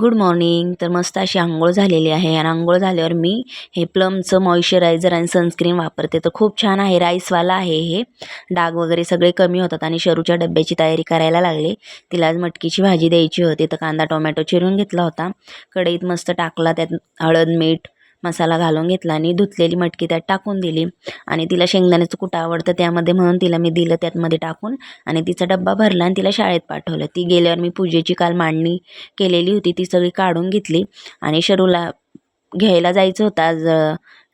Good morning. तर मस्त अशी अंघोळ झालेली आहे आणि अंघोळ झाल्यावर मी हे प्लमचं मॉइश्चरायझर आणि सनस्क्रीन वापरते. तर खूप छान आहे, राईसवाला आहे हे. डाग वगैरे सगळे कमी होतात. आणि शरूच्या डब्याची तयारी करायला लागले. तिला आज मटकीची भाजी द्यायची होती, तर कांदा टोमॅटो चिरून घेतला होता. कढईत मस्त टाकला, त्यात हळद मीठ मसाला घालून घेतला आणि धुतलेली मटकी त्यात टाकून दिली. आणि तिला शेंगदाण्याचं कुठं आवडतं त्यामध्ये, म्हणून तिला मी दिलं त्यातमध्ये टाकून. आणि तिचा डब्बा भरला आणि तिला शाळेत पाठवलं. ती गेल्यावर मी पूजेची काल मांडणी केलेली होती ती सगळी काढून घेतली. आणि शरूला घ्यायला जायचं होतं आज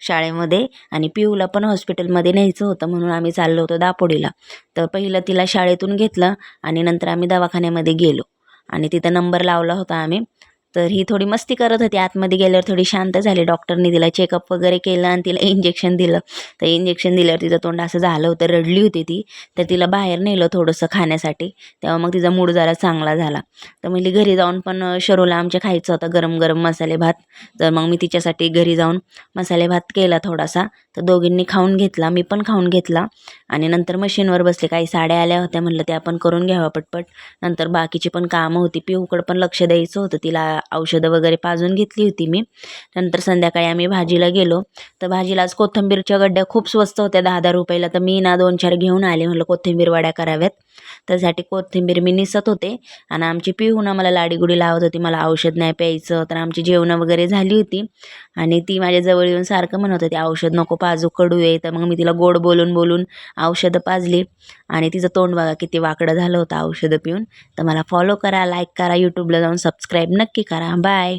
शाळेमध्ये. आणि पिऊला पण हॉस्पिटलमध्ये न्यायचं होतं, म्हणून आम्ही चाललो होतो दापोडीला. तर पहिलं तिला शाळेतून घेतलं आणि नंतर आम्ही दवाखान्यामध्ये गेलो आणि तिथं नंबर लावला होता आम्ही. तर ही थोडी मस्ती करत होती. आतमध्ये गेल्यावर थोडी शांत झाली. डॉक्टरनी तिला चेकअप वगैरे केलं आणि तिला इंजेक्शन दिलं. तर इंजेक्शन दिल्यावर तिचं तोंड असं झालं होतं, रडली होती ती. तर तिला बाहेर नेलं थोडंसं खाण्यासाठी. तेव्हा मग तिचा मूड जरा चांगला झाला. तर म्हणली घरी जाऊन पण शरूला आमच्या खायचं होतं गरम गरम मसाले भात. तर मग मी तिच्यासाठी घरी जाऊन मसाले भात केला थोडासा. तर दोघींनी खाऊन घेतला, मी पण खाऊन घेतला. आणि नंतर मशीनवर बसले. काही साड्या आल्या होत्या, म्हणलं त्या पण करून घ्यावं पटपट. नंतर बाकीची पण कामं होती. पिऊकडं पण लक्ष द्यायचं होतं, तिला औषधं वगैरे पाजून घेतली होती मी. नंतर संध्याकाळी आम्ही भाजीला गेलो. तर भाजीला आज कोथिंबीरच्या गड्ड्या खूप स्वस्त होत्या, 10-10 रुपयाला. तर मी ना 2-4 घेऊन आले. म्हटलं कोथिंबीर वड्या कराव्यात. त्यासाठी कोथिंबीर मी निसत होते. आणि आमची पिऊ ना मला लाडीगुडी लावत होती, मला औषध नाही प्यायचं. तर आमची जेवणं वगैरे झाली होती आणि ती माझ्याजवळ येऊन सारखं म्हणत होती औषध नको पाजू, कडू आहे. तर मग मी तिला गोड बोलून बोलून औषधं पाजली. आणि तिचं तोंड बघा किती वाकडं झालं होतं औषधं पिऊन. तर मला फॉलो करा, लाईक करा, यूट्यूबला जाऊन सबस्क्राईब नक्की करा. बाय.